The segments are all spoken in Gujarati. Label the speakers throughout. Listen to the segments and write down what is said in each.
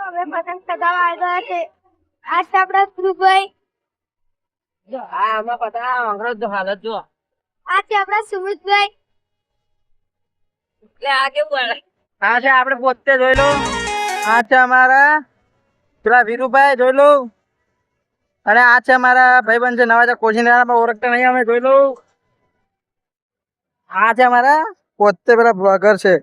Speaker 1: હવે પતંગ ચગાવવા આવ્યા છે. આ છે આપણા ધ્રુવભાઈ.
Speaker 2: જો આ આમાં પતંગ અંગ્રેજ જો હાલત જો.
Speaker 1: આ છે આપણા સુમિતભાઈ.
Speaker 2: એટલે આ કેવું આવે?
Speaker 3: આ છે આપણે પોતે જોઈ લો. આ છે અમારા પેલા વીરુભાઈ જોઈ લો. અને આ છે અમારા ભાઈબંધ છે નવા કોચિંગ ઓળખતા નહીં અમે જોઈ લો. આ છે અમારા પોતે પેલા બ્લોગર છે.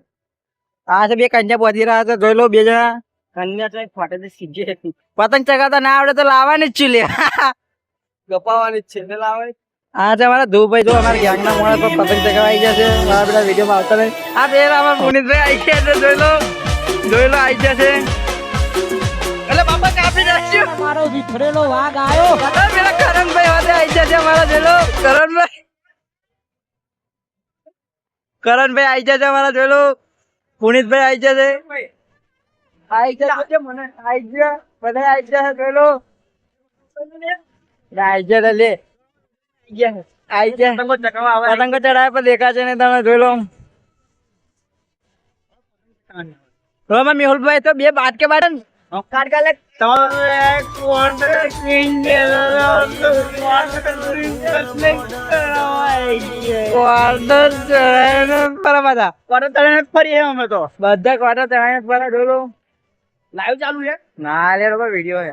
Speaker 3: આ છે બે કન્યા બોધી રહ્યા છે જોઈ લો બે જણા.
Speaker 2: કન્યા તો એક ફાટે સીજે
Speaker 3: પતંગ ચગાવતા ના આવડે તો લાવવાની જ છે લે.
Speaker 2: ગપાવાની જ છે એટલે લાવે.
Speaker 3: આ છે અમારા ધુભાઈ જો અમારા ગેંગના મોડા પર પતંગ ચગાવવા આવી ગયા છે. મારા પેલા વિડીયોમાં આવતા નહીં. આ બે અમારા પુનિતભાઈ આવી ગયા છે જોઈ લો આવી ગયા છે. એટલે બાપા કાપી નાખજો.
Speaker 2: મારો વિખરેલો વાઘ આવ્યો.
Speaker 3: પેલા કરણભાઈ વાતે આવી ગયા છે અમારા જોઈ લો. કરણભાઈ આવી ગયા છે અમારા જોઈ લો. પુનિતભાઈ આવી ગયા છે. આવી ગયા મને આવી ગયા બધા આવી ગયા જોઈ લો. આવી ગયા લે આવી ગયા પતંગો ચડાવે પણ દેખાશે ને તમે જોઈ લો. મેહુલભાઈ તો બે બાટ કે બાટ કાટ કાલે ફરી અમે તો બધા ક્વાર્ટર ચડાય જોઈ લો.
Speaker 2: લાઈવ ચાલુ છે.
Speaker 3: ના લે વિડીયો